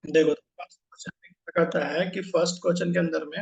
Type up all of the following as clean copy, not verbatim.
देखो first question क्या कहता है कि फर्स्ट क्वेश्चन के अंदर में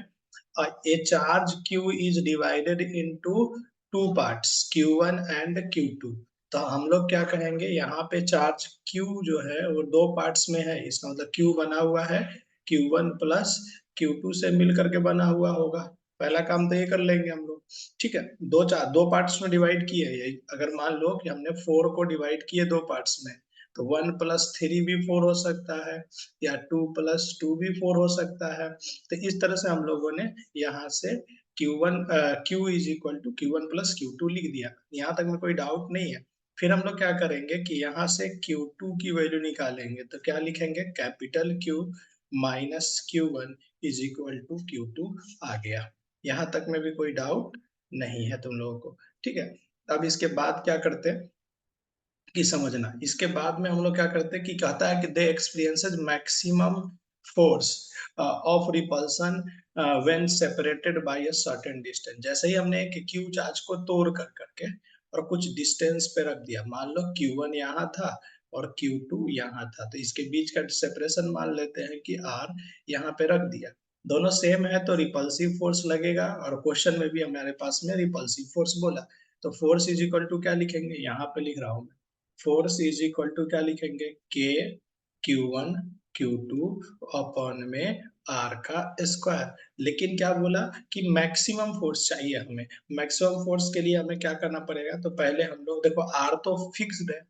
ए charge Q is divided into two parts Q1 and Q2। तो हम लोग क्या कहेंगे, यहाँ पे चार्ज Q जो है वो दो पार्ट्स में है, इसका मतलब Q बना हुआ है Q1 प्लस Q2 से मिल करके बना हुआ होगा। पहला काम तो ये कर लेंगे हम लोग। ठीक है, दो पार्ट्स में डिवाइड किए है। अगर मान लो कि हमने 4 को डिवाइड किए दो पार्ट्स में, तो 1 + 3 भी 4 हो सकता है, या 2 + 2 भी 4 हो सकता है। तो इस तरह से हम लोगों ने यहाँ से Q is equal to Q1 + Q2 लिख दिया। यहाँ तक में कोई डाउट नहीं है। फिर हम लोग क्या करेंगे कि यहाँ से Q2 की वैल्यू निकालेंगे, तो क्या लिखेंगे, capital Q minus Q1 is equal to Q2 आ गया। यहाँ तक में भी कोई डाउट नहीं है तुम लोगों को। ठीक है, अब इसके बाद क्या करते हैं कि समझना, इसके बाद में हम लोग क्या करते हैं कि कहता है कि they experiences maximum force of repulsion when separated by a certain distance. जैसे ही हमने एक क्यू चार्ज को तोड़ कर करके और कुछ डिस्टेंस पे रख दिया, मान लो Q1 यहाँ था और Q2 यहाँ था, तो इसके बीच का सेपरेशन मान लेते हैं कि R यहाँ पे रख दिया। दोनों सेम है तो रिपल्सिव फोर्स लगेगा, और क्वेश्चन में भी हमारे पास में रिपल्सिव फोर्स बोला। तो फोर्स इज इक्वल टू क्या लिखेंगे, यहाँ पे लिख रहा हूँ, फोर्स इज इक्वल टू क्या लिखेंगे, के Q1 Q2 अपॉन में आर का स्क्वायर। लेकिन क्या बोला कि मैक्सिमम फोर्स चाहिए हमें। मैक्सिमम फोर्स के लिए हमें क्या करना पड़ेगा, तो पहले हम लोग देखो आर तो फिक्स्ड है,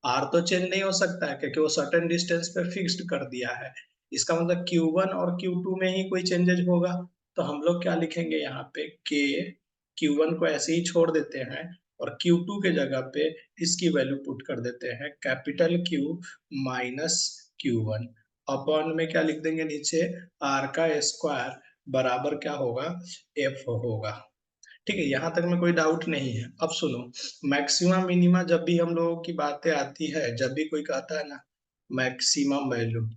आर तो चेंज नहीं हो सकता है क्योंकि वो सर्टेन डिस्टेंस पे फिक्स्ड कर दिया है। इसका मतलब Q1 और Q2 में ही कोई चेंजेस होगा। तो हम लोग क्या लिखेंगे यहाँ पे, के Q1 को ऐसे ही छोड़ देते हैं और Q2 के जगह पे इसकी वैल्यू पुट कर देते हैं, capital Q minus Q1 upon में क्या लिख देंगे नीचे, आर का स्क्वायर बराबर क्या होगा, एफ होगा। ठीक है, यहाँ तक में कोई डाउट नहीं है। अब सुनो, मैक्सिमम मिनिमा जब भी हम लोगों की बातें आती है, जब भी कोई कहता है ना मैक्सिमम वैल्यू,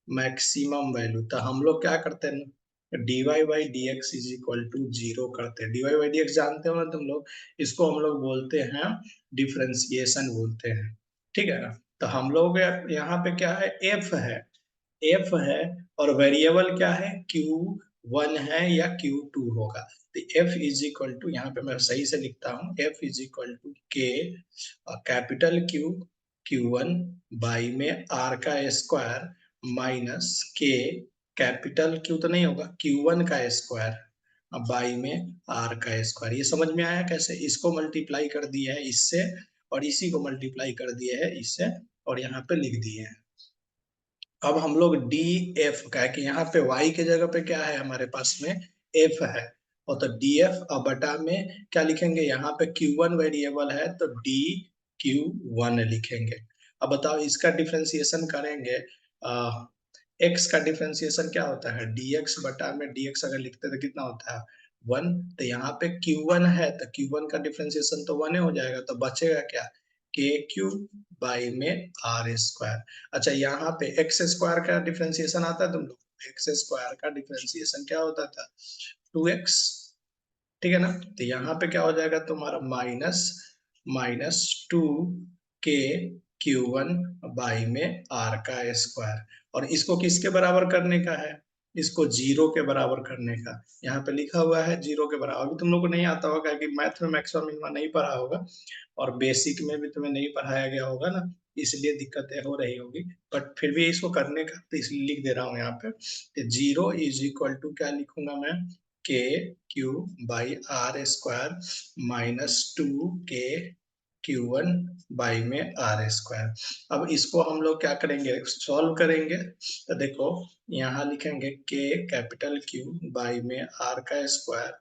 मैक्सिमम वैल्यू, तो हम लोग क्या करते हैं, dy/dx इज इक्वल टू 0 करते हैं। dy/dx जानते हो ना तुम लोग, इसको हम लोग बोलते हैं डिफरेंशिएशन बोलते हैं। ठीक है ना, तो हम लोग यहाँ पे क्या है, एफ है, और वेरिएबल क्या है, Q1 है या Q2 होगा। तो एफ इज इक्वल टू, यहाँ पे मैं सही से लिखता हूँ, एफ इज इक्वल टू के कैपिटल Q Q1 बाई में आर का स्क्वायर माइनस के कैपिटल Q तो नहीं होगा, Q1 का स्क्वायर बाई में आर का स्क्वायर। ये समझ में आया कैसे, इसको मल्टीप्लाई कर दिया है इससे, और इसी को मल्टीप्लाई कर दिया है इससे, और यहाँ पे लिख दिए हैं। अब हम लोग डी एफ का है कि यहाँ पे y के जगह पे क्या है हमारे पास में, f है, और तो डी एफ अब बटा में क्या लिखेंगे, यहाँ पे Q1 वेरिएबल है तो डी Q1 लिखेंगे। अब बताओ इसका डिफरेंशिएशन करेंगे, x का डिफरेंशिएशन क्या होता है, dx बटा में dx अगर लिखते तो कितना होता है, 1। तो यहाँ पे Q1 है तो Q1 का डिफरेंशिएशन तो 1 हो जाएगा, तो बचेगा क्या, के क्यू बाई में आर स्क्वायर। अच्छा, यहाँ पे एक्स स्क्वायर का डिफरेंशिएशन आता है तुम लोग, एक्स स्क्वायर का डिफरेंशिएशन क्या होता था, 2x। ठीक है ना, तो यहाँ पे क्या हो जाएगा तुम्हारा, minus minus 2 K Q1 by में आर का स्क्वायर। और इसको किसके बराबर करने का है, इसको 0 के बराबर करने का। यहाँ पे लिखा हुआ है 0 के बराबर। अभी तुम लोग को नहीं आता होगा कि मैथ में मैक्सिमम मिनिमम नहीं पढ़ा होगा, और बेसिक में भी तुम्हें नहीं पढ़ाया गया होगा ना, इसलिए दिक्कतें हो रही होगी। बट फिर भी इसको करने का तो इसलिए लिख दे रहा हूँ यहाँ पे, 0 इज इक्वल टू क्या लिखूंगा मैं, K Q by R square minus 2 K Q1 by में आर स्क्वायर। अब इसको हम लोग क्या करेंगे, सॉल्व करेंगे। तो देखो यहाँ लिखेंगे के कैपिटल Q बाई में आर का square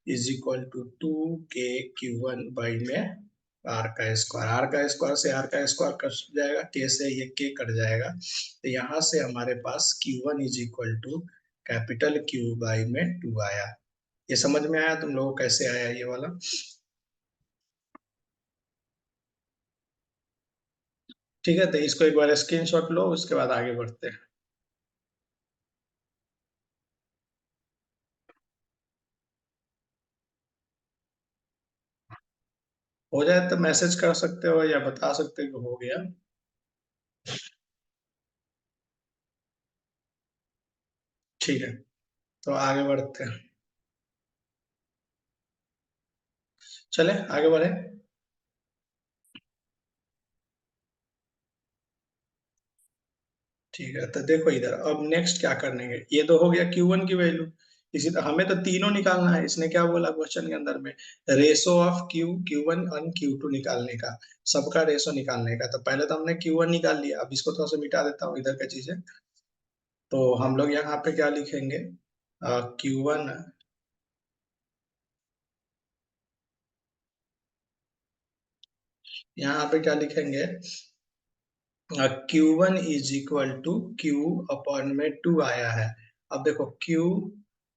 is equal to 2 K Q1 by में आर का स्क्वायर। आर का स्क्वायर से आर का स्क्वायर कट जाएगा, के से ये के कट जाएगा, तो यहाँ से हमारे पास Q1 is equal to capital Q by में 2 आया। ये समझ में आया तुम लोगों को कैसे आया ये वाला। ठीक है, तो इसको एक बार स्क्रीनशॉट लो, उसके बाद आगे बढ़ते हैं। हो जाए तो मैसेज कर सकते हो या बता सकते हो कि हो गया। ठीक है, तो आगे बढ़ते हैं। चले आगे बढ़े। ठीक है, तो देखो इधर अब नेक्स्ट क्या करने हैं, ये तो हो गया Q1 की वैल्यू। इसी तरह हमें तो तीनों निकालना है, इसने क्या बोला क्वेश्चन के अंदर में, रेशो ऑफ Q1 और Q2 निकालने का, सबका रेशो निकालने का। तो पहले तो हमने Q1 निकाल लिया, अब इसको थोड़ा सा मिटा देता हूँ इधर का चीजें। तो हम लोग यहाँ पे क्या लिखेंगे, Q1, यहाँ पे क्या लिखेंगे, Q1 is equal to Q upon में 2 आया है। अब देखो Q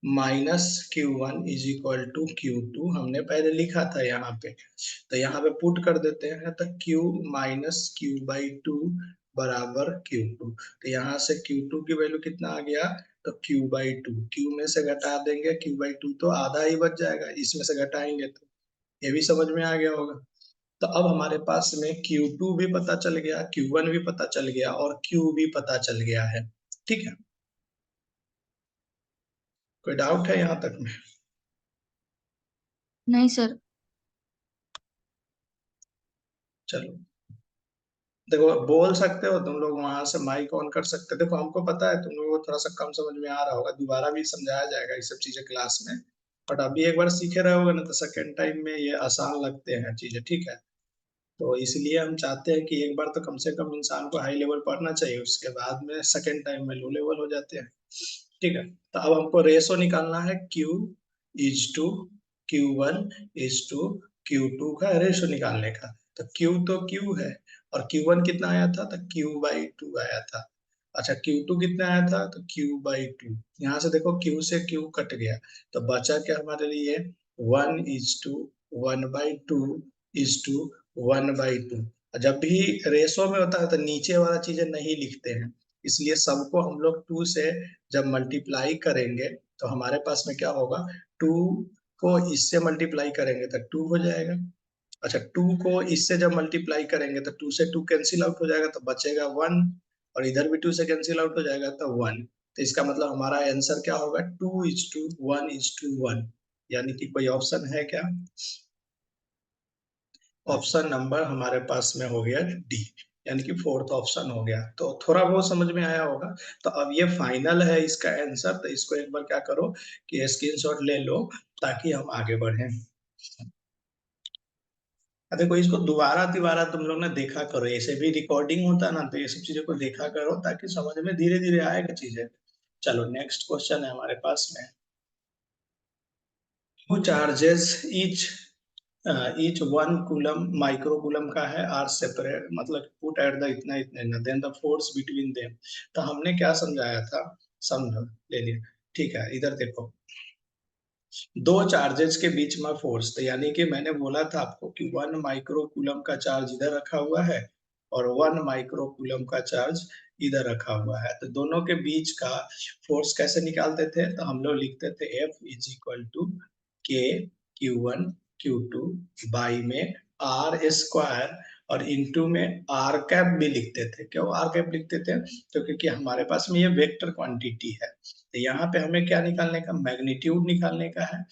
minus Q1 is equal to Q2 हमने पहले लिखा था यहाँ पे, तो यहाँ पे पुट कर देते हैं, तो Q माइनस Q/2 बराबर Q2। तो यहाँ से Q2 की वैल्यू कितना आ गया, तो Q/2, Q में से घटा देंगे Q/2 तो आधा ही बच जाएगा, इसमें से घटाएंगे तो ये भी समझ में आ गया होगा। तो अब हमारे पास में Q2 भी पता चल गया, Q1 भी पता चल गया और Q भी पता चल गया है। ठीक है, कोई डाउट है यहाँ तक में? नहीं सर। चलो, देखो बोल सकते हो तुम लोग, वहां से माइक ऑन कर सकते हो। देखो हमको पता है तुम लोगों को थोड़ा सा कम समझ में आ रहा होगा, दोबारा भी समझाया जाएगा ये सब चीजें क्लास में। बट अभी एक बार सीखे रहे होगे ना, तो सेकेंड टाइम में ये आसान लगते हैं चीजें। ठीक है, तो इसलिए हम चाहते हैं कि एक बार तो कम से कम इंसान को हाई लेवल पढ़ना चाहिए, उसके बाद में सेकेंड टाइम में लो लेवल हो जाते हैं। ठीक है, तो अब हमको रेशो निकालना है, Q is to Q1 is to Q2 का रेशो निकालने का। तो Q तो Q है, और Q1 कितना आया था, तो Q/2 आया था। अच्छा, Q2 कितना आया था, तो Q/2। यहाँ से देखो Q से Q कट गया, तो बचा क्या हमारे लिए, 1:1/2 जब भी रेशो में होता है तो नीचे वाला चीजें नहीं लिखते हैं, इसलिए सबको हम लोग 2 से जब मल्टीप्लाई करेंगे तो हमारे पास में क्या होगा, 2 को इससे मल्टीप्लाई करेंगे तो 2 हो जाएगा। अच्छा, 2 को इससे जब मल्टीप्लाई करेंगे तो 2 से 2 कैंसिल आउट हो जाएगा तो बचेगा 1, और इधर भी 2 से कैंसिल आउट हो जाएगा तो 1। तो इसका मतलब हमारा आंसर क्या होगा, 2:1:1, यानी कि कोई ऑप्शन है क्या? ऑप्शन नंबर हमारे पास में हो गया डी, यानी कि फोर्थ ऑप्शन हो गया। तो थोड़ा बहुत समझ में आया होगा। तो अब ये फाइनल है इसका आंसर, तो इसको एक बार क्या करो कि स्क्रीनशॉट ले लो, ताकि हम आगे बढ़ें। देखो इसको दोबारा तिबारा तुम लोग ना देखा करो, ऐसे भी रिकॉर्डिंग होता है ना, तो ये सब चीजों को देखा करो ताकि समझ में धीरे धीरे आएगा चीजें। चलो नेक्स्ट क्वेश्चन है हमारे पास में, two charges each each 1 coulomb micro coulomb का है, आर सेपरेट, मतलब पुट एट द इतना इतने, then the force between them. तो हमने क्या समझाया था, समझो, ले लिया। ठीक है, इधर देखो, दो चार्जेस के बीच में फोर्स, तो यानी कि मैंने बोला था आपको कि 1 माइक्रो कूलम का चार्ज इधर रखा हुआ है और 1 माइक्रो कूलम का चार्ज इधर रखा हुआ है, तो दोनों के बीच का फोर्स कैसे निकालते थे, तो हम लोग लिखते थे F=K Q1 Q2 बाई में R² और इनटू में आर कैप भी लिखते थे। क्यों आर कैप लिखते थे, तो क्योंकि हमारे पास में ये वेक्टर क्वांटिटी है, तो यहाँ पे हमें क्या निकालने का, मैग्नीट्यूड निकालने का है।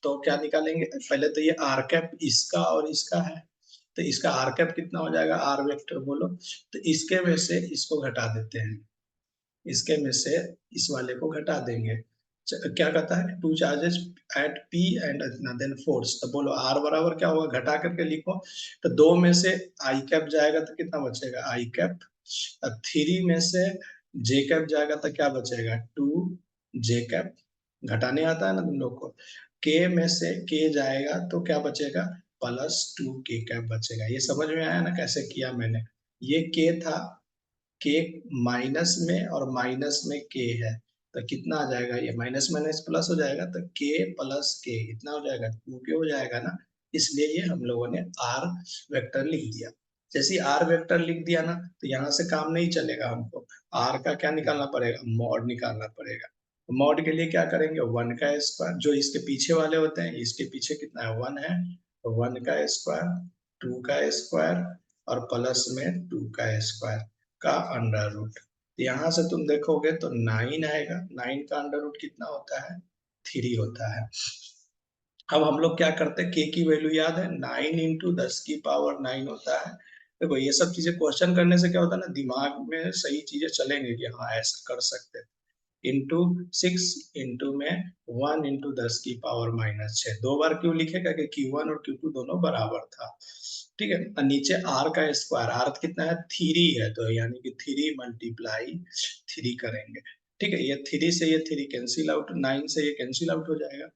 तो क्या निकालेंगे, पहले तो ये आर कैप इसका और इसका है, तो इसका आर कैप कितना हो जाएगा, आर वेक्टर बोलो, तो इसके में से इसको घटा देते हैं, इसके में से इस वाले को घटा देंगे। क्या कहता है, two charges at P and then force, तो बोलो आर बराबर क्या होगा, घटा करके लिखो। तो दो में से आई कैप जाएगा तो कितना बचेगा, आई कैप। 3 में से जे कैप जाएगा तो क्या बचेगा, 2 जे कैप। घटाने आता है ना तुम लोग को। के में से के जाएगा तो क्या बचेगा, +2 के कैप बचेगा। ये समझ में आया ना कैसे किया मैंने, ये के था, के माइनस में और माइनस में के है, तो कितना आ जाएगा, ये माइनस माइनस प्लस हो जाएगा, तो के प्लस के इतना हो जाएगा, 2 के हो जाएगा ना। इसलिए ये हम लोगों ने आर वेक्टर लिख दिया। जैसे ही आर वेक्टर लिख दिया ना, तो यहाँ से काम नहीं चलेगा, हमको आर का क्या निकालना पड़ेगा, मॉड निकालना पड़ेगा। मॉड के लिए क्या करेंगे, 1 का स्क्वायर, जो इसके पीछे वाले होते हैं, इसके पीछे कितना है, 1 है, तो 1 का स्क्वायर, 2 का स्क्वायर और प्लस में 2 का स्क्वायर का अंडर रूट। तो यहाँ से तुम देखोगे तो 9 आएगा। 9 का अंडर रूट कितना होता है? 3 होता है। अब हम लोग क्या करते हैं, के की वैल्यू याद है, 9 इंटू 10⁻9 होता है। देखो ये सब चीजें क्वेश्चन करने से क्या होता है ना, दिमाग में सही चीजें चलेंगे कि हाँ ऐसा कर सकते हैं। इंटू 6 इंटू में 1 इंटू 10⁻⁻6। दो बार क्यों लिखेगा कि Q1 और Q2 दोनों बराबर था। ठीक है, और नीचे R का स्क्वायर, R कितना है? 3 है, तो यानी कि 3 मल्टीप्लाई 3 करेंगे। ठीक है, ये 3 से ये 3 कैंसिल आउट, 9 से ये कैंसिल आउट हो जाएगा।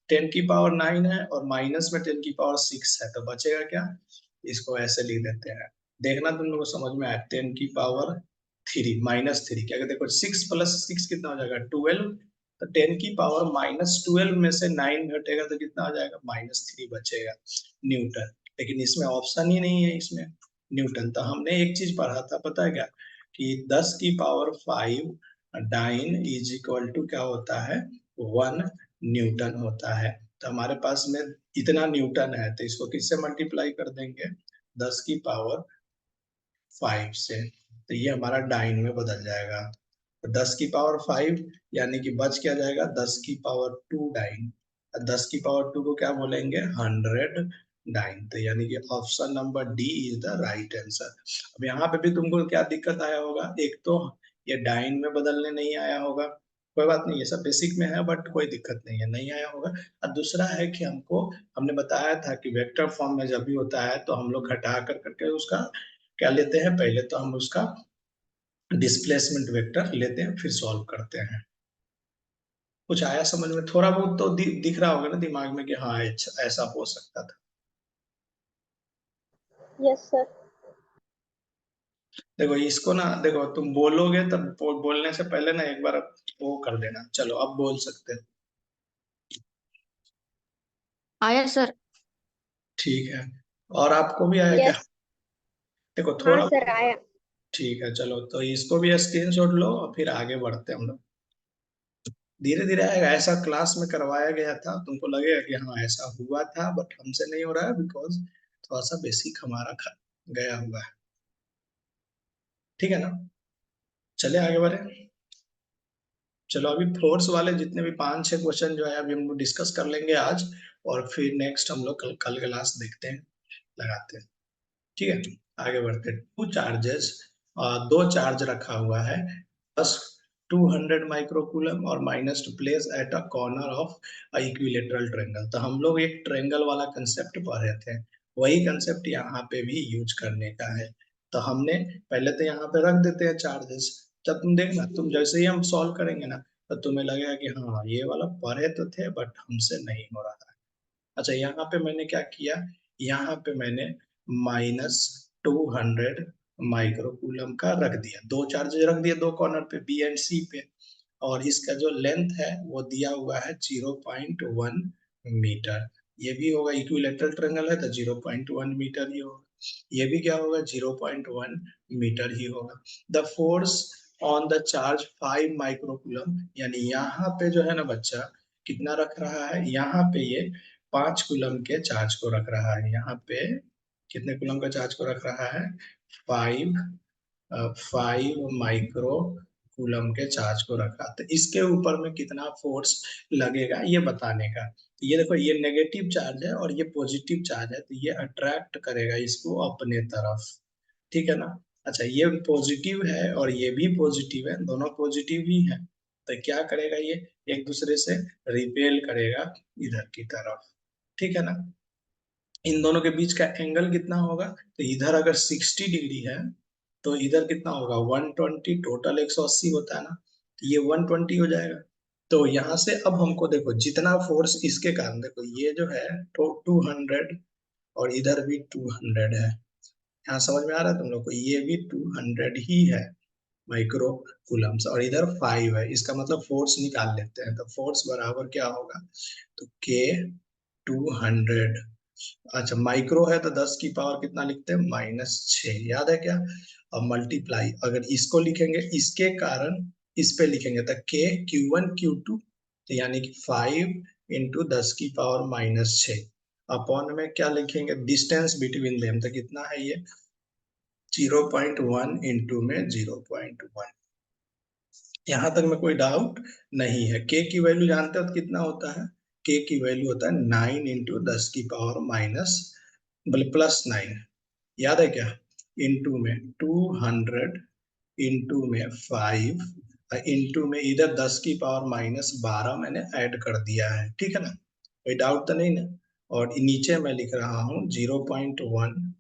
10⁻9 है और माइनस में 10⁻6 है, तो बचेगा क्या? इसको ऐसे लिख देते हैं। देखना तुम लोग को समझ में आया। 10⁻3 -3, क्या देखो 6 प्लस 6 कितना हो जाएगा? 12। तो 10⁻−12 में से 9 घटेगा तो कितना हो जाएगा? -3 बचेगा, न्यूटन। लेकिन इसमें ऑप्शन ही नहीं है, इसमें न्यूटन। तो हमने एक चीज पढ़ा था, पता है क्या? कि 10⁵ डाइन इज इक्वल टू क्या होता है? 1 न्यूटन होता है। तो हमारे पास में इतना न्यूटन है, तो इसको किससे मल्टीप्लाई कर देंगे? 10⁵ से। तो ये हमारा डाइन में बदल जाएगा। तो 10⁵ यानी कि बच क्या जाएगा? 10⁵ डाइन। 10⁵ को क्या बोलेंगे? 100 डाइन। तो यानी कि option number D is the right answer. अब यहाँ पे भी तुमको क्या दिक्कत आया होगा? एक तो ये डाइन में बदलने नहीं आया होगा, कोई बात नहीं, ये सब बेसिक में है, बट कोई दिक्कत नहीं है, नहीं आया होगा। और दूसरा है कि हमने बताया था कि वेक्टर फॉर्म में जब भी होता है तो हम लोग घटा कर करके उसका क्या लेते हैं? पहले तो हम उसका डिस्प्लेसमेंट वेक्टर लेते हैं, फिर सॉल्व करते हैं। कुछ आया समझ में? थोड़ा बहुत तो दिख रहा होगा ना दिमाग में कि हाँ ऐसा हो सकता था। Yes sir. देखो इसको ना, देखो तुम बोलोगे तब बोलने से पहले ना एक बार वो कर देना। चलो अब बोल सकते हो। आया सर। ठीक है, और आपको भी आया क्या? यस। देखो हाँ थोड़ा। सर आया। ठीक है, चलो तो इसको भी स्क्रीनशॉट लो और फिर आगे बढ़ते हैं हम लोग। धीरे धीरे आएगा। ऐसा क्लास में करवाया गया था, तुमको लगेगा कि हाँ ऐसा हुआ था, बट हमसे नहीं हो रहा है, बिकॉज थोड़ा सा बेसिक हमारा गया हुआ है। ठीक है ना? चले आगे बढ़े। चलो अभी फोर्स वाले जितने भी 5-6 क्वेश्चन जो है अभी हम लोग डिस्कस कर लेंगे आज, और फिर नेक्स्ट हम लोग कल कल क्लास देखते हैं, लगाते हैं। ठीक है, आगे बढ़ते हैं। टू चार्जेस, दो चार्ज रखा हुआ है, बस 200 माइक्रोकूलम और minus two place at a corner of equilateral triangle. तो हम लोग एक ट्रायंगल वाला कंसेप्ट पढ़ रहे थे, वही कंसेप्ट यहाँ पे भी यूज करने का है। तो हमने पहले तो यहाँ पे रख देते हैं चार्जेस। जब तुम देखना, तुम जैसे ही हम सॉल्व करेंगे ना, तो तुम्हें लगेगा कि हाँ ये वाला पढ़े तो थे बट हमसे नहीं हो रहा है। अच्छा, यहाँ पे मैंने क्या किया? यहाँ पे मैंने -200 माइक्रोकूलम का रख दिया, दो चार्जेस रख दिए दो कॉर्नर पे, बी एंड सी पे। और इसका जो लेंथ है वो दिया हुआ है 0.1 मीटर। ये भी होगा, इक्विलेटरल ट्रायंगल है तो 0.1 मीटर ही होगा। ये भी क्या होगा? 0.1 मीटर ही होगा। The force on the charge 5 microcoulomb, यानी यहाँ पे जो है ना बच्चा, कितना रख रहा है? यहाँ पे ये 5 कूलम के चार्ज को रख रहा है। यहाँ पे कितने कूलम का चार्ज को रख रहा है? 5 माइक्रो कूलम के चार्ज को रखा। तो इसके ऊपर में कितना फोर्स लगेगा ये बताने का। तो ये देखो, ये नेगेटिव चार्ज है और ये पॉजिटिव चार्ज है, तो ये अट्रैक्ट करेगा इसको अपने तरफ। ठीक है ना? अच्छा, ये पॉजिटिव है और ये भी पॉजिटिव है, दोनों पॉजिटिव ही है। तो क्या करेगा? ये एक दूसरे से रिपेल करेगा इधर की तरफ। ठीक है ना? इन दोनों के बीच का एंगल कितना होगा? तो इधर अगर 60 डिग्री है तो इधर कितना होगा? 120। टोटल 180 होता है ना, तो ये 120 हो जाएगा। तो यहाँ से अब हमको देखो, जितना फोर्स इसके कारण, देखो ये जो है तो 200 और इधर भी 200 है। यहाँ समझ में आ रहा है तुम लोग को? ये भी 200 ही है माइक्रो कूलम्स, और इधर 5 है। इसका मतलब फोर्स निकाल लेते हैं, तो फोर्स बराबर क्या होगा? तो के 200। अच्छा, माइक्रो है तो 10⁻ कितना लिखते हैं? -6, याद है क्या? अब मल्टीप्लाई, अगर इसको लिखेंगे इसके कारण इस पे लिखेंगे तो के Q1 Q2, तो यानी कि 5 इंटू 10⁻⁻6 अपॉन में क्या लिखेंगे? डिस्टेंस बिटवीन देम, तो कितना है ये? 0.1 इंटू में 0.1। यहाँ तक में कोई डाउट नहीं है। के की वैल्यू जानते हो तो कितना होता है? के की वैल्यू होता है 9 इंटू 10⁻⁻, +9, याद है क्या? इंटू में 200, इंटू में 5, इंटू में इधर 10⁻⁻12 मैंने ऐड कर दिया है, ठीक है ना? कोई डाउट तो नहीं ना? और नीचे मैं लिख रहा हूँ 0.1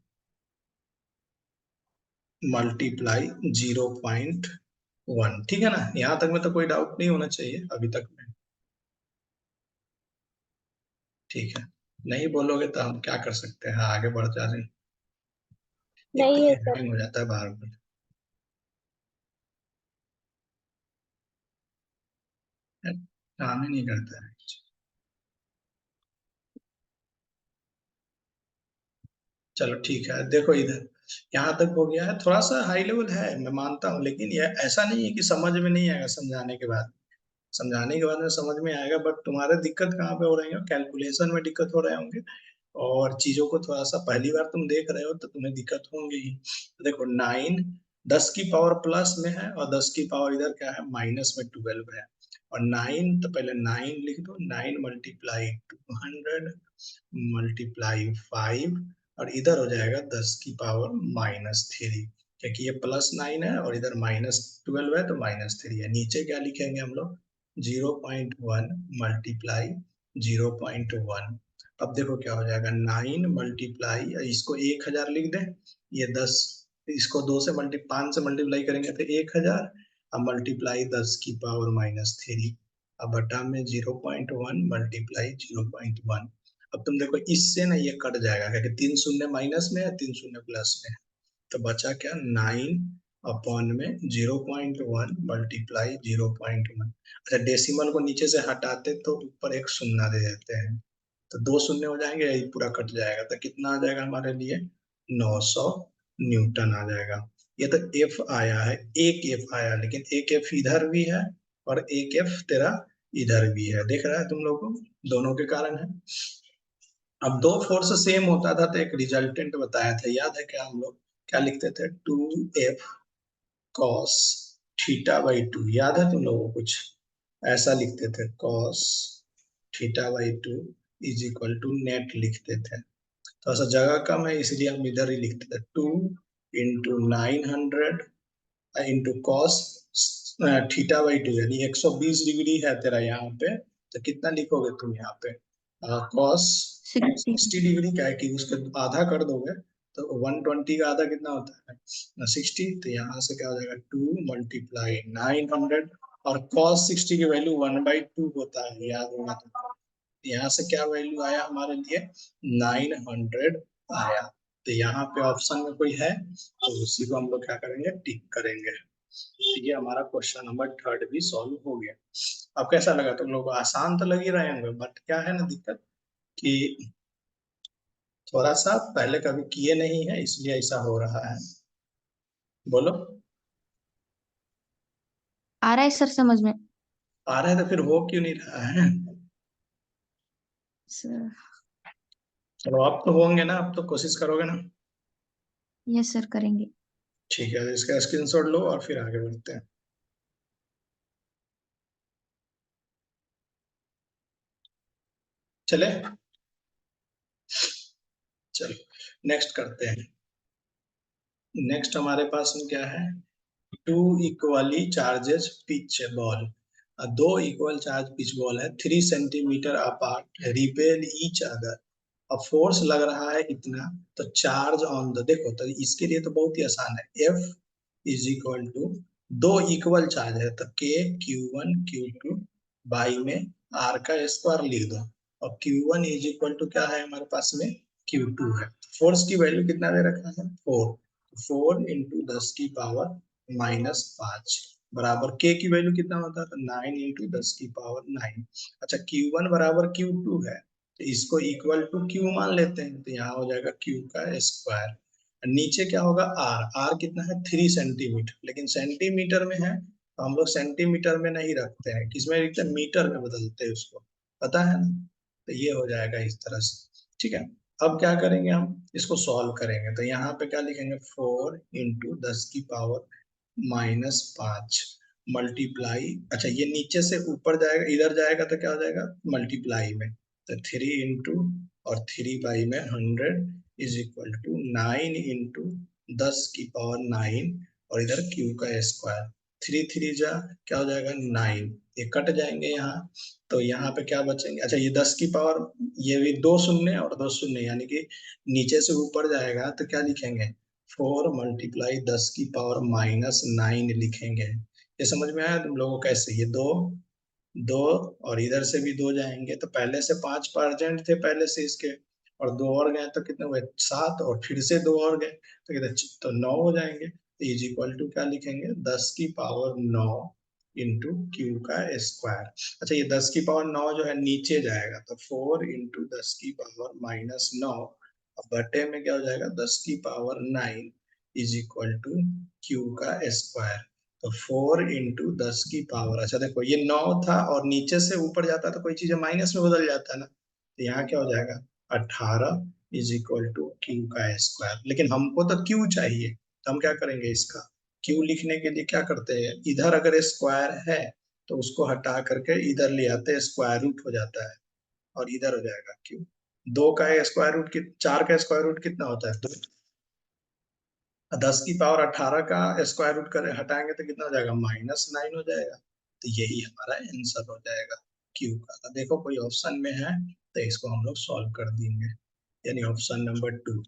मल्टीप्लाई 0.1, ठीक है ना? यहाँ तक में तो कोई डाउट नहीं होना चाहिए अभी तक में, ठीक है? नहीं बोलोगे तो हम क्या कर सकते हैं, आगे बढ़ जा रहे हैं। एक तो नहीं ये है सर। हैंग हो जाता है बार बार, काम ही नहीं करता है। चलो ठीक है, देखो इधर यहाँ तक हो गया है, थोड़ा सा हाई लेवल है मैं मानता हूँ, लेकिन ये ऐसा नहीं है कि समझ में नहीं आएगा समझाने के बाद। समझाने के बाद में समझ में आएगा, बट तुम्हारे दिक्कत कहाँ पे हो रही है? कैलकुलेशन में दिक्कत हो रहे होंगे, और चीजों को थोड़ा सा पहली बार तुम देख रहे हो तो तुम्हें दिक्कत होंगी ही। तो देखो 9 10 की पावर प्लस में है, और 10 की पावर इधर क्या है, माइनस में 12 है। और 9 तो पहले 9 लिख दो, 9 मल्टीप्लाई 200 मल्टीप्लाई 5, और इधर हो जाएगा 10⁻⁻3, क्योंकि ये +9 है और इधर -12 है तो -3 है। नीचे क्या लिखेंगे हम लोग? 0.1 मल्टीप्लाई 0.1। अब देखो क्या हो जाएगा, 9 मल्टीप्लाई, इसको 1000 लिख दें, ये 10, इसको 5 से मल्टीप्लाई करेंगे तो 1000, अब मल्टीप्लाई 10⁻⁻3, अब बटा में 0.1 मल्टीप्लाई 0.1। अब तुम देखो इससे ना ये कट जाएगा, क्योंकि 3 शून्य माइनस में है, 3 शून्य प्लस में है, तो बचा क्या, 9 में 0.1 मल्टीप्लाई 0.1। अच्छा, डेसिमल को नीचे से हटाते तो ऊपर एक शून्य दे देते हैं, तो 2 शून्य हो जाएंगे, यही पूरा कट जाएगा, तो कितना आ जाएगा हमारे लिए? 900 न्यूटन आ जाएगा। ये तो एफ आया है, एक एफ आया, लेकिन एक एफ इधर भी है और एक एफ तेरा इधर भी है, देख रहा है तुम लोग को, दोनों के कारण है। अब दो फोर्स सेम होता था तो एक रिजल्टेंट बताया था, याद है क्या? हम लोग क्या लिखते थे? 2F कॉस θ/2, याद है तुम लोगों को? कुछ ऐसा लिखते थे, cos θ/2 is equal to net लिखते थे। थोड़ा सा जगह कम है इसलिए हम इधर ही लिखते थे, 2 × 900 इंटू कॉस θ/2, यानी 120 डिग्री है तेरा यहाँ पे, तो कितना लिखोगे तुम यहाँ पे? कॉस 60। 60 डिग्री, क्या है कि उसके आधा कर दोगे तो 120 का आधा कितना होता है? 60। तो यहाँ से क्या हो जाएगा, 2 × 900, और cos 60 की वैल्यू 1/2 होता है, याद होगा तो। यहाँ से क्या वैल्यू आया हमारे लिए? 900 आया। तो यहाँ पे ऑप्शन में कोई है तो उसी को हम लोग क्या करेंगे, टिक करेंगे। तो ये हमारा क्वेश्चन नंबर 3 भी सॉल्व हो गया। अब कैसा लगा तुम लोग को? आसान तो लग ही रहे होंगे, बट क्या है ना दिक्कत, कि थोड़ा सा पहले कभी किए नहीं है इसलिए ऐसा हो रहा है। बोलो। आ रहा है सर समझ में। आ रहा है तो फिर हो क्यों नहीं रहा है? सर। चलो अब तो होंगे ना, अब तो कोशिश करोगे ना? यस सर करेंगे। ठीक है, इसका स्क्रीनशॉट लो और फिर आगे बढ़ते हैं। चले, चलो नेक्स्ट करते हैं। नेक्स्ट हमारे पास में क्या है? Two equally charges pitch ball, दो इक्वल चार्ज पिच बॉल है 3 centimetre apart, repel each other, अब फोर्स लग रहा है इतना, तो चार्ज ऑन द, देखो तो इसके लिए तो बहुत ही आसान है, F इज इक्वल टू, दो इक्वल चार्ज है तो K Q1 Q2 बाई में R का स्क्वायर लिख दो, और Q1 इज इक्वल टू क्या है हमारे पास में? Q2 है। फोर्स की वैल्यू कितना दे रखा है? 4, 4 इंटू 10⁻⁻5 बराबर के की वैल्यू कितना होता था? 9 इंटू 10⁻9। अच्छा, Q1 बराबर Q2 है, तो इसको इक्वल टू Q मान लेते हैं, तो यहाँ हो जाएगा Q का स्क्वायर। नीचे क्या होगा? R, R कितना है? 3 सेंटीमीटर, लेकिन सेंटीमीटर में है तो हम लोग सेंटीमीटर में नहीं रखते हैं, किसमें रखते हैं? मीटर में बदलते हैं उसको, पता है ना? तो ये हो जाएगा इस तरह से, ठीक है। अब क्या करेंगे, हम इसको सॉल्व करेंगे, तो यहाँ पे क्या लिखेंगे? 4 इंटू 10⁻⁻5 मल्टीप्लाई, अच्छा ये नीचे से ऊपर जाएगा, इधर जाएगा तो क्या हो जाएगा, मल्टीप्लाई में, तो 3 इंटू और 3 बाई में 100 इज इक्वल टू 9 इंटू 10 की पावर 9, और इधर क्यू का स्क्वायर, 3 3 जा क्या हो जाएगा 9, ये कट जाएंगे यहाँ, तो यहाँ पे क्या बचेंगे, अच्छा ये 10 की पावर, ये भी 2 शून्य और 2 शून्य, यानी कि नीचे से ऊपर जाएगा तो क्या लिखेंगे, 4 × 10 की पावर -9 लिखेंगे। ये समझ में आया तुम लोगों को कैसे, ये दो दो और इधर से भी दो जाएंगे, तो पहले से 5 थे पहले से इसके, और दो और गए तो कितने हुए 7, और फिर से दो और गए तो कितने, तो 9 हो जाएंगे, तो इज इक्वल टू क्या लिखेंगे, 10 की पावर 9 इंटू क्यू का स्क्वायर। अच्छा ये 10 की पावर 9 जो है नीचे जाएगा, तो 4 × 10 की पावर-9, अब बटे में क्या हो जाएगा, 10 की power 9 is equal to Q का स्क्वायर। तो 4 × 10 की पावर, अच्छा देखो ये 9 था और नीचे से ऊपर जाता तो कोई चीज माइनस में बदल जाता है ना, तो यहाँ क्या हो जाएगा 18 इज इक्वल टू क्यू का स्क्वायर, लेकिन हमको तो क्यू चाहिए, तो हम क्या करेंगे, इसका क्यू लिखने के लिए क्या करते हैं, इधर अगर स्क्वायर है तो उसको हटा करके इधर ले आते हैं, स्क्वायर रूट हो जाता है, और इधर हो जाएगा क्यू। 2 का स्क्वायर रूट, 4 का स्क्वायर रूट कितना होता है, 2, 10 की पावर 18 का स्क्वायर रूट कर हटाएंगे तो कितना हो जाएगा, -9 हो जाएगा, तो यही हमारा आंसर हो जाएगा क्यू का। तो देखो कोई ऑप्शन में है तो इसको हम लोग सॉल्व कर देंगे, यानी ऑप्शन नंबर 2।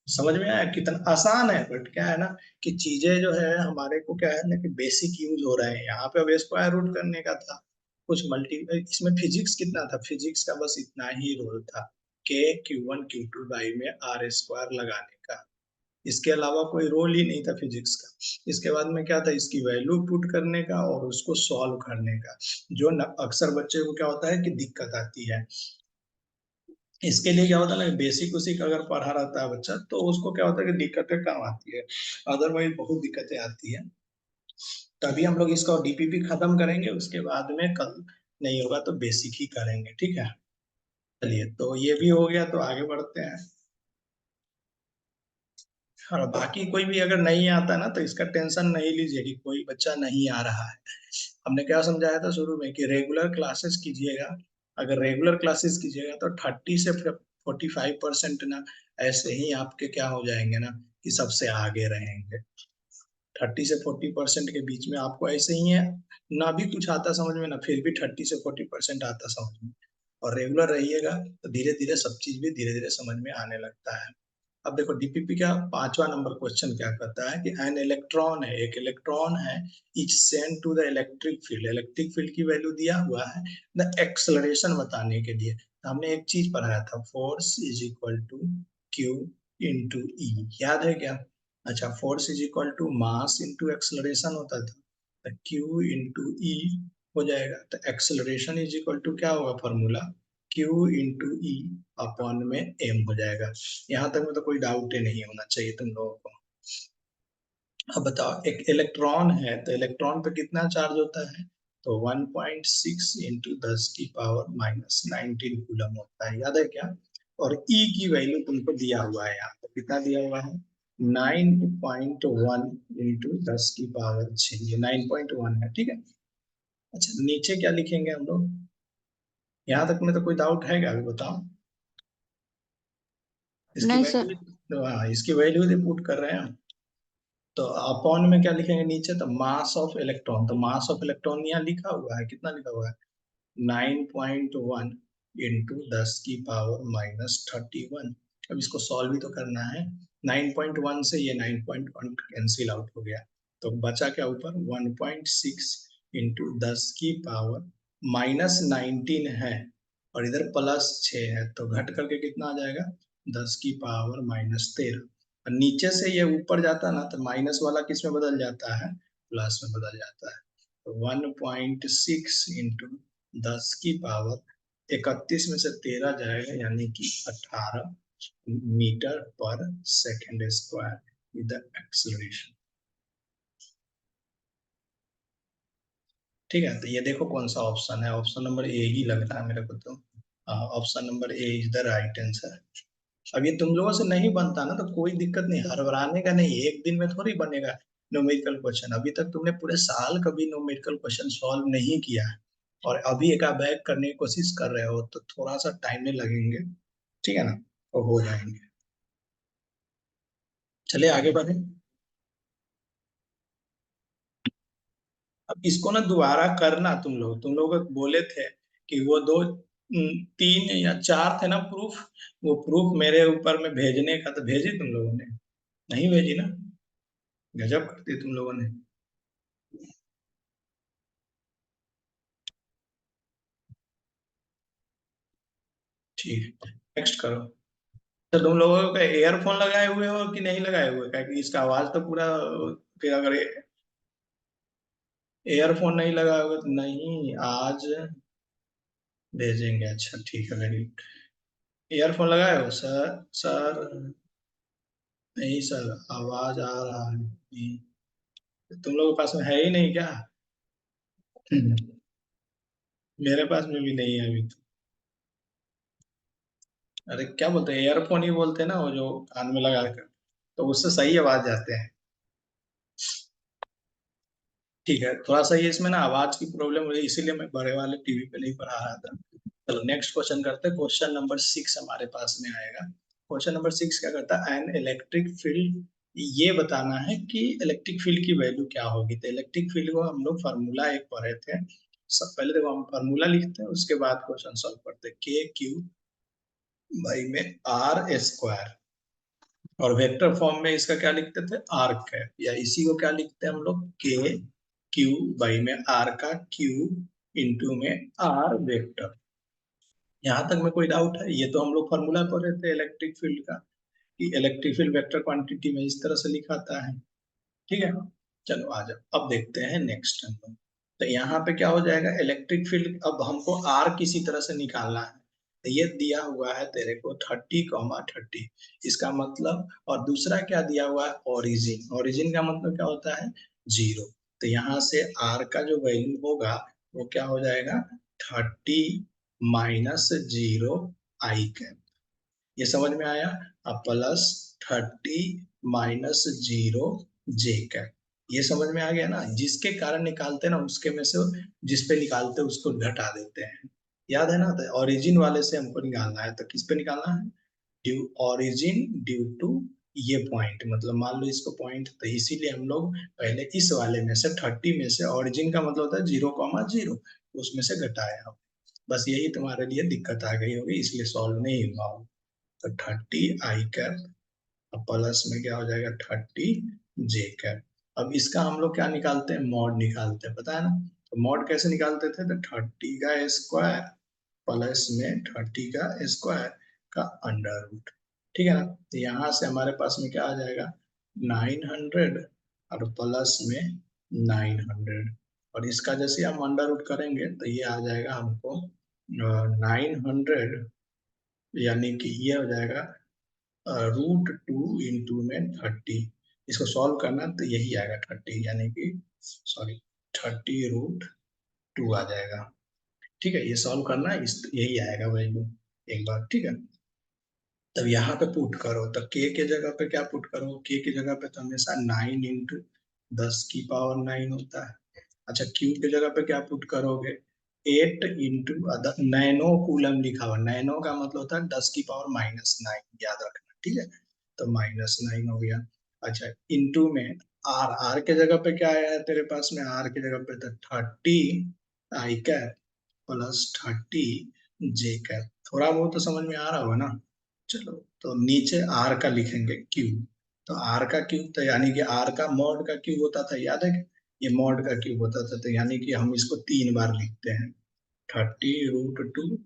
समझ में आया कितना आसान है, बट क्या है ना कि चीजें जो है हमारे को क्या है ना कि बेसिक यूज हो रहे हैं, यहाँ पे अब स्क्वायर रूट करने का था, कुछ मल्टी, इसमें फिजिक्स कितना था, फिजिक्स का बस इतना ही रोल था, के Q1 Q2 बाई में आर स्क्वायर लगाने का, इसके अलावा कोई रोल ही नहीं था फिजिक्स का। इसके बाद में क्या था, इसकी वैल्यू पुट करने का और उसको सॉल्व करने का, जो अक्सर बच्चे को क्या होता है कि दिक्कत आती है, इसके लिए क्या होता है ना, बेसिक उसिक अगर पढ़ा रहता है बच्चा तो उसको क्या होता है कि दिक्कतें कम आती है, अदरवाइज बहुत दिक्कतें आती है। तभी हम लोग इसका डीपीपी खत्म करेंगे, उसके बाद में कल नहीं होगा तो बेसिक ही करेंगे, ठीक है। चलिए तो ये भी हो गया, तो आगे बढ़ते हैं। और बाकी कोई भी अगर नहीं आता ना तो इसका टेंशन नहीं लीजिए कि कोई बच्चा नहीं आ रहा है। हमने क्या समझाया था शुरू में कि रेगुलर क्लासेस कीजिएगा, अगर रेगुलर क्लासेस कीजिएगा तो 30 से 45% ना ऐसे ही आपके क्या हो जाएंगे ना कि सबसे आगे रहेंगे। 30 से 40% के बीच में आपको ऐसे ही है, ना भी कुछ आता समझ में ना फिर भी 30 से 40% आता समझ में, और रेगुलर रहिएगा तो धीरे धीरे सब चीज भी धीरे धीरे समझ में आने लगता है। अब देखो डीपीपी का 5वां नंबर क्वेश्चन क्या कहता है कि एन इलेक्ट्रॉन है, एक इलेक्ट्रॉन है, each send to the electric field, electric field की वैल्यू दिया हुआ है, द एक्सलरेशन बताने के लिए, तो हमने एक चीज पढ़ाया था, force is equal to Q into E, याद है क्या। अच्छा force is equal to mass into acceleration होता था, तो क्यू इंटू ई हो जाएगा, तो एक्सलरेशन इज इक्वल टू क्या होगा फॉर्मूला, क्यू इंटू ई अपॉन में एम हो जाएगा। यहाँ तक में तो कोई डाउट ही नहीं होना चाहिए तुम लोगों को। अब बताओ एक इलेक्ट्रॉन है तो इलेक्ट्रॉन पे कितना चार्ज होता है, तो 1.6 इंटू 10 की पावर-19 कूलम होता है, याद है क्या। और ई की वैल्यू तुमको दिया हुआ है, यहाँ पे कितना दिया हुआ है, 9.1 इंटू 10 की पावर 6, ये 9.1 है, ठीक है। अच्छा नीचे क्या लिखेंगे हम लोग, यहाँ तक में तो कोई डाउट है क्या, अभी बताओ। इसकी नहीं सर। वैल्यू, तो हाँ इसकी वैल्यू पुट कर रहे हैं हम, तो अपॉन में क्या लिखेंगे नीचे, तो मास ऑफ इलेक्ट्रॉन, तो मास ऑफ इलेक्ट्रॉन यहाँ लिखा हुआ है, कितना लिखा हुआ है, 9.1 इंटू 10 की पावर-31। अब इसको सॉल्व भी तो करना है, 9.1 से ये 9.1 कैंसिल आउट हो गया, तो बचा क्या ऊपर 1.6 इंटू 10 की पावर-19 है, और इधर +6 है, तो घट करके कितना आ जाएगा 10 की पावर-13, और नीचे से ये ऊपर जाता है ना तो माइनस वाला किस में बदल जाता है, प्लस में बदल जाता है, तो 1.6 इंटू 10 की पावर-31 में से 13 जाएगा, यानी कि 18 मीटर पर second square with the acceleration. ठीक है, तो ये देखो कौन सा ऑप्शन है, ऑप्शन नंबर ए ही लग रहा है मेरे को तो, option number A is the right answer. अब ये तुम लोगों से नहीं बनता ना तो कोई दिक्कत नहीं, हड़बड़ाने का नहीं, एक दिन में थोड़ी बनेगा, न्यूमेरिकल क्वेश्चन। अभी तक तुमने पूरे साल कभी न्यूमेरिकल क्वेश्चन सॉल्व नहीं किया है और अभी एक बैक करने की कोशिश कर रहे हो, तो थोड़ा सा टाइम में लगेंगे, ठीक है ना, तो हो जाएंगे। चलिए आगे बढ़े। अब इसको ना दोबारा करना, तुम लोग बोले थे कि वो दो 3 या 4 थे ना प्रूफ, वो प्रूफ मेरे ऊपर में भेजने का, तो भेजी तुम लोगों ने? नहीं भेजी ना? गजब करती तुम लोगों ने। ठीक है, नेक्स्ट करो। तो तुम लोगों का एयरफोन लगाए हुए हो कि नहीं लगाए हुए, क्योंकि इसका आवाज तो पूरा, कि अगर एयरफोन नहीं लगाए होगे तो नहीं आज भेजेंगे। अच्छा ठीक है, वेरी गुड। ईयरफोन लगाए हो सर? सर नहीं सर, आवाज आ रहा है नहीं। तुम लोगों के पास में है ही नहीं क्या? मेरे पास में भी नहीं है अभी तो। अरे क्या बोलते हैं, एयरफोन ही बोलते हैं ना, वो जो कान में लगा कर, तो उससे सही आवाज जाते हैं। ठीक है, थोड़ा सा ये इसमें ना आवाज की प्रॉब्लम हो रही है, इसीलिए मैं बड़े वाले टीवी पे नहीं पढ़ा रहा था। चलो नेक्स्ट क्वेश्चन करते हैं। क्वेश्चन नंबर 6 हमारे पास में आएगा। क्वेश्चन नंबर 6 क्या करता है, एन इलेक्ट्रिक फील्ड, ये बताना है कि इलेक्ट्रिक फील्ड की वैल्यू क्या होगी। तो इलेक्ट्रिक फील्ड को हम लोग फार्मूला एक पढ़े थे। सब पहले देखो हम फार्मूला लिखते हैं, उसके बाद क्वेश्चन सॉल्व करते हैं। के क्यू बाई में आर स्क्वायर, और वेक्टर फॉर्म में इसका क्या लिखते थे, आर कैप, या इसी को क्या लिखते हैं हम लोग, के क्यू बाई में आर का क्यू इंटू में आर वेक्टर। यहाँ तक में कोई डाउट है? ये तो हम लोग फॉर्मूला पढ़ रहे थे इलेक्ट्रिक फील्ड का, कि इलेक्ट्रिक फील्ड वेक्टर क्वांटिटी में इस तरह से लिखा आता है। ठीक है, चलो आ जाओ अब देखते हैं नेक्स्ट नंबर। तो यहाँ पे क्या हो जाएगा, इलेक्ट्रिक फील्ड अब हमको आर किसी तरह से निकालना है। तो ये दिया हुआ है तेरे को 30, 30, इसका मतलब, और दूसरा क्या दिया हुआ है, ओरिजिन। ओरिजिन का मतलब क्या होता है, 0। तो यहाँ से आर का जो वैल्यू होगा वो क्या हो जाएगा, 30 - 0 आई कैप। ये समझ में आया? अब प्लस 30 - 0 जे कैप, ये समझ में आ गया ना? जिसके कारण निकालते हैं ना, उसके में से जिस पे निकालते हैं उसको घटा देते हैं। याद है ना? तो ओरिजिन वाले से हमको निकालना है, तो किस पे निकालना है, ड्यू ओरिजिन ड्यू टू ये पॉइंट, मतलब मान लो इसको पॉइंट, तो इसीलिए हम लोग पहले इस वाले में से 30 में से, ओरिजिन का मतलब होता है 0, 0, उसमें से घटाया। बस यही तुम्हारे लिए दिक्कत आ गई होगी, इसलिए सॉल्व नहीं हुआ होगा। तो 30 आई कैप, अब प्लस में क्या हो जाएगा, 30 जे कैप। अब इसका हम लोग क्या निकालते हैं, मॉड निकालते हैं, पता है ना? तो मॉड कैसे निकालते थे, तो 30 का स्क्वायर प्लस में 30 का स्क्वायर का अंडर रूट। ठीक है ना? तो यहाँ से हमारे पास में क्या आ जाएगा, 900, और प्लस में 900, और इसका जैसे हम अंडर रूट करेंगे तो ये आ जाएगा हमको 900, यानी कि ये हो जाएगा √2 × में 30। इसको सॉल्व करना तो यही आएगा 30, यानी कि सॉरी 30√2 आ जाएगा। ठीक है, ये सॉल्व करना, इस यही आएगा वैल्यू एक बार। ठीक है, तब यहाँ पे पुट करो, तो के जगह पे क्या पुट करो, के जगह पे तो हमेशा 9 × 10⁻⁹ होता है। अच्छा, क्यू की जगह पे क्या पुट करोगे, 8 × नैनो कूलम लिखा हुआ, नैनो का मतलब होता है 10⁻⁹ याद रखना। ठीक है, तो -9 हो गया। अच्छा, इंटू में आर, आर के जगह पे क्या आया है तेरे पास में, आर के जगह पे तो 30 आई कैप प्लस 30 जे कैप। थोड़ा बहुत तो समझ में आ रहा होगा ना? चलो, तो नीचे आर का लिखेंगे क्यू। तो आर का क्यूब, तो यानी कि आर का मॉड का क्यूब होता था, याद है? ये मॉड का क्यूब होता था, तो यानी कि हम इसको 3 बार लिखते हैं, 30√2,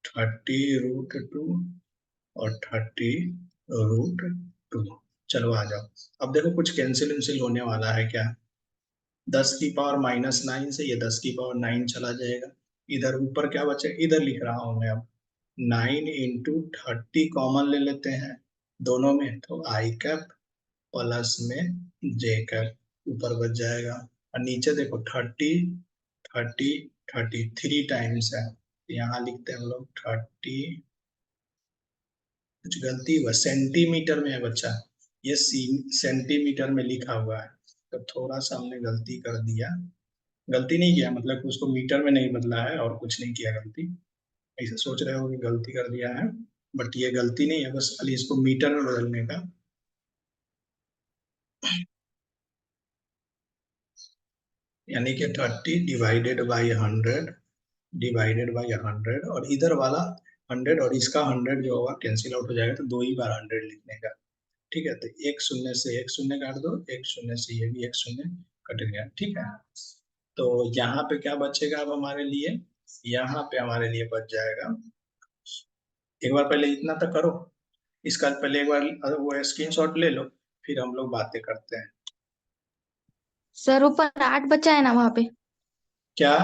30√2 और 30√2। चलो आ जाओ। अब देखो कुछ कैंसिल वैंसिल होने वाला है क्या, 10⁻⁹ से ये 10⁻9 चला जाएगा। इधर ऊपर क्या बचे, इधर लिख रहा हूं मैं अब, 9 × 30 कॉमन ले लेते हैं दोनों में, तो आई कैप प्लस में जे कैप ऊपर बच जाएगा। और नीचे देखो 30 30 30 3 टाइम्स है, यहाँ लिखते हैं हम लोग 30, कुछ गलती हुआ, सेंटीमीटर में है बच्चा, ये सेंटीमीटर में लिखा हुआ है। तो थोड़ा सा हमने गलती कर दिया, गलती नहीं किया मतलब कि उसको मीटर में नहीं बदला है और कुछ नहीं किया गलती। ऐसे सोच रहे हो कि गलती कर दिया है, बट ये गलती नहीं है, बस खाली इसको मीटर में बदलने का। यानी कि 30 डिवाइडेड बाई 100, और इधर वाला 100 और इसका 100 जो होगा कैंसिल आउट हो जाएगा, तो 2 ही बार 100 लिखने का। ठीक है, तो एक शून्य से एक शून्य काट दो, एक शून्य से ये भी एक शून्य कट गया। ठीक है, तो यहाँ पे क्या बचेगा अब हमारे लिए, यहाँ पे हमारे लिए बच जाएगा, एक बार पहले इतना तक करो, इसका पहले एक बार वो स्क्रीनशॉट ले लो, फिर हम लोग बातें करते हैं। सर ऊपर 8 बचा है ना वहां पे? क्या?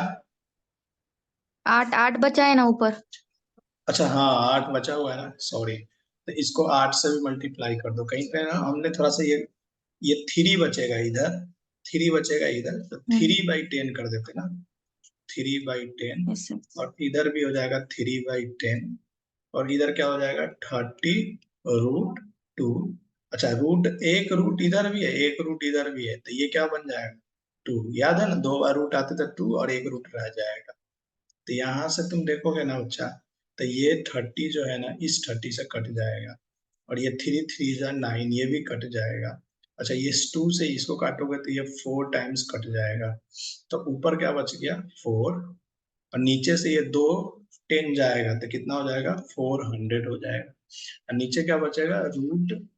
8 8 बचा है ना ऊपर? अच्छा हाँ, 8 बचा हुआ है ना, सॉरी। तो इसको 8 से भी मल्टीप्लाई कर दो, कहीं पे ना हमने थोड़ा सा ये 3 बचेगा इधर, 3 बचेगा इधर, तो हम्म। 3/10 कर देते ना, 3/10। Yes sir. और इधर भी हो जाएगा 3/10, और इधर क्या हो जाएगा 30√2। अच्छा, रूट, एक रूट इधर भी है, एक रूट इधर भी है, तो ये क्या बन जाएगा 2। याद है ना, 2 बार रूट आते थे 2, और एक रूट रह जाएगा। तो यहाँ से तुम देखोगे ना बच्चा, तो ये 30 जो है ना, इस 30 से कट जाएगा, और ये 3 3 9, ये भी कट जाएगा। अच्छा, ये 2 से इसको काटोगे तो ये 4 टाइम्स कट जाएगा, तो ऊपर क्या बच गया 4, और नीचे से ये 2 10 जाएगा, तो कितना हो जाएगा 400 हो जाएगा, और नीचे क्या बचेगा √2।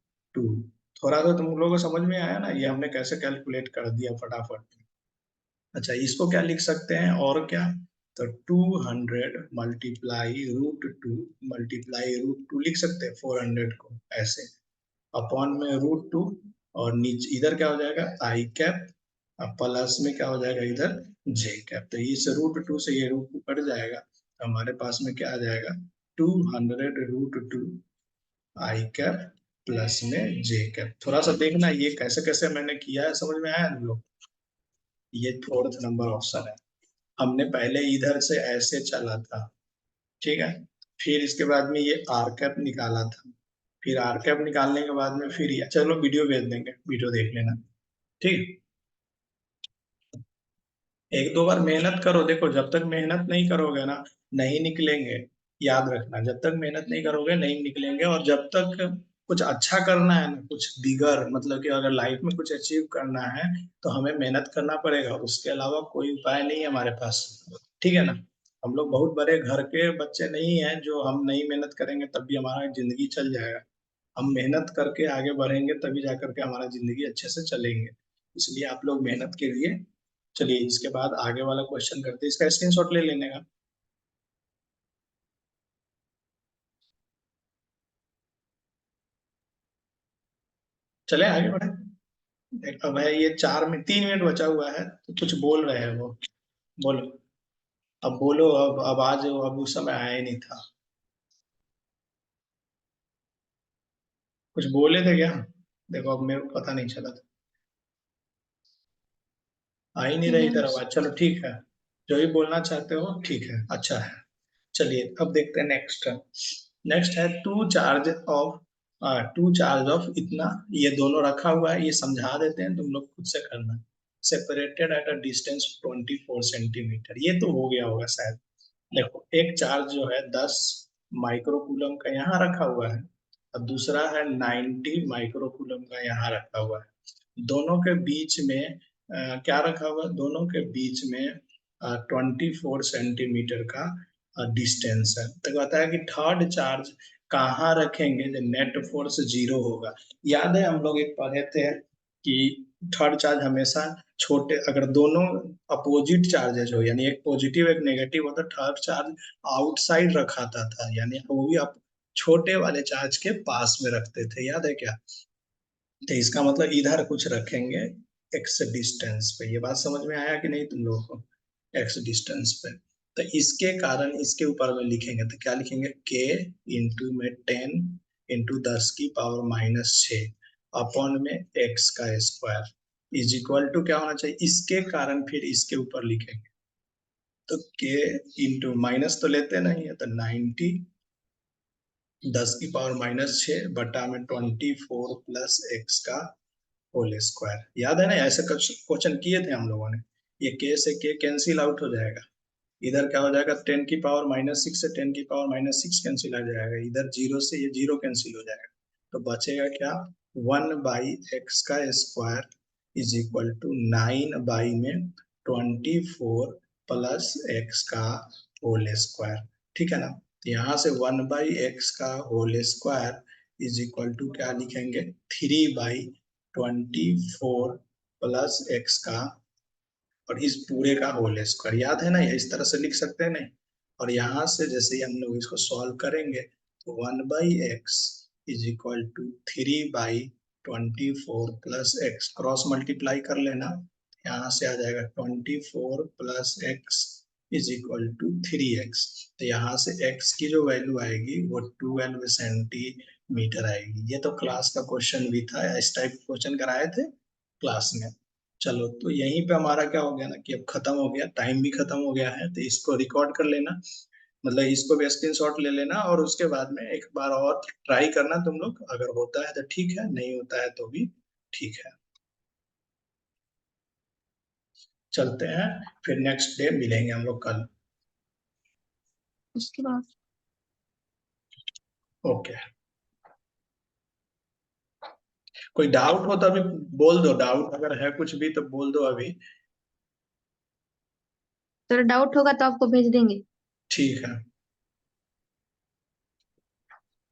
थोड़ा तो तुम लोगों को समझ में आया ना, ये हमने कैसे कैलकुलेट कर दिया फटाफट। अच्छा, इसको क्या लिख सकते हैं और क्या, तो 200 मल्टीप्लाई √2 लिख सकते हैं, 400 को ऐसे, अपॉन में √2, और नीचे इधर क्या हो जाएगा आई कैप, और प्लस में क्या हो जाएगा इधर जे कैप। तो इस √2 से ये √2 कट जाएगा, तो हमारे पास में क्या आ जाएगा 200√2 आई कैप प्लस में जे कैप। थोड़ा सा देखना ये कैसे कैसे मैंने किया है, समझ में आया हम लोग। ये फोर्थ नंबर ऑप्शन है, हमने पहले इधर से ऐसे चला था, ठीक है, फिर इसके बाद में ये आर कैप निकाला था, फिर आर कैप निकालने के बाद में फिर ये, चलो वीडियो भेज देंगे, वीडियो देख लेना। ठीक, एक दो बार मेहनत करो, देखो जब तक मेहनत नहीं करोगे ना, नहीं निकलेंगे। याद रखना, जब तक मेहनत नहीं करोगे नहीं निकलेंगे, और जब तक कुछ अच्छा करना है ना, कुछ बिगर मतलब कि अगर लाइफ में कुछ अचीव करना है, तो हमें मेहनत करना पड़ेगा, उसके अलावा कोई उपाय नहीं है हमारे पास। ठीक है ना, हम लोग बहुत बड़े घर के बच्चे नहीं हैं जो हम नहीं मेहनत करेंगे तब भी हमारा जिंदगी चल जाएगा। हम मेहनत करके आगे बढ़ेंगे तभी जाकर के हमारा जिंदगी अच्छे से चलेंगे। इसलिए आप लोग मेहनत करिए। चलिए इसके बाद आगे वाला क्वेश्चन करते हैं, इसका स्क्रीनशॉट ले लेने का। चले आगे बढ़े। अब है ये 3 मिनट बचा हुआ है, तो कुछ बोल रहे हैं वो, बोलो। अब बोलो, अब आवाज अब उस समय आया ही नहीं था, कुछ बोले थे क्या? देखो अब मेरे को पता नहीं चला था, आ ही नहीं रही नहीं तरह आवाज। चलो ठीक है, जो भी बोलना चाहते हो ठीक है, अच्छा है। चलिए अब देखते हैं नेक्स्ट। नेक्स्ट है टू चार्ज ऑफ इतना, ये दोनों रखा हुआ है, ये समझा देते हैं, तुम लोग खुद से करना। Separated at a distance 24 centimetre, ये तो हो गया होगा शायद। देखो एक चार्ज जो है 10 माइक्रोकूलम का यहाँ रखा हुआ है, और दूसरा है 90 माइक्रोकूलम का यहाँ रखा हुआ है। दोनों के बीच में क्या रखा हुआ है, दोनों के बीच में 24 सेंटीमीटर का डिस्टेंस है। तो कहता है कि थर्ड चार्ज कहाँ रखेंगे जब नेट फोर्स 0 होगा। याद है हम लोग एक पढ़े थे कि थर्ड चार्ज हमेशा छोटे, अगर दोनों अपोजिट चार्जेज हो, यानी एक पॉजिटिव एक नेगेटिव हो, तो थर्ड चार्ज आउटसाइड रखा था, यानी वो भी आप छोटे वाले चार्ज के पास में रखते थे, याद है क्या? तो इसका मतलब इधर कुछ रखेंगे एक्स डिस्टेंस पे। ये बात समझ में आया कि नहीं तुम लोगों को, एक्स डिस्टेंस पे। तो इसके कारण इसके ऊपर में लिखेंगे, तो क्या लिखेंगे के इंटू में 10 इंटू 10 की पावर -6 अपॉन में एक्स का स्क्वायर इज इक्वल टू क्या होना चाहिए, इसके कारण फिर इसके ऊपर लिखेंगे, तो के इंटू माइनस तो लेते नहीं है, तो 90 10 की पावर -6 बटा में 24 प्लस एक्स का होल स्क्वायर। याद है ना, ऐसे क्वेश्चन किए थे हम लोगों ने। ये के से के कैंसिल आउट हो जाएगा, इधर क्या हो जाएगा, 10⁻⁻6 से 10⁻⁻6 कैंसिल आ जाएगा, इधर जीरो से ये जीरो कैंसिल हो जाएगा, तो बचेगा क्या, 1/x का स्क्वायर इज इक्वल टू 9 में 24 प्लस एक्स का होल स्क्वायर। ठीक है ना, तो यहाँ से 1/x का whole square is equal to क्या लिखेंगे, 3/24 प्लस एक्स का और इस पूरे का होल स्क्वायर। याद है ना, ये इस तरह से लिख सकते हैं नहीं। और यहाँ से जैसे ही हम लोग इसको सॉल्व करेंगे तो 1/x is equal to 3/24 plus X, cross multiply कर लेना, यहाँ से आ जाएगा 24 plus X is equal to 3x। तो यहाँ से x की जो वैल्यू आएगी वो 12 सेंटीमीटर आएगी। ये तो क्लास का क्वेश्चन भी था, इस टाइप क्वेश्चन कराए थे क्लास में। चलो, तो यहीं पे हमारा क्या हो गया ना कि अब खत्म हो गया, टाइम भी खत्म हो गया है, तो इसको रिकॉर्ड कर लेना, मतलब इसको भी स्क्रीनशॉट ले लेना, और उसके बाद में एक बार और ट्राई करना तुम लोग, अगर होता है तो ठीक है, नहीं होता है तो भी ठीक है। चलते हैं, फिर नेक्स्ट डे मिलेंगे हम लोग कल। उसके बाद ओके, कोई डाउट हो तो अभी बोल दो, डाउट अगर है कुछ भी तो बोल दो अभी। सर डाउट होगा तो आपको भेज देंगे। ठीक है।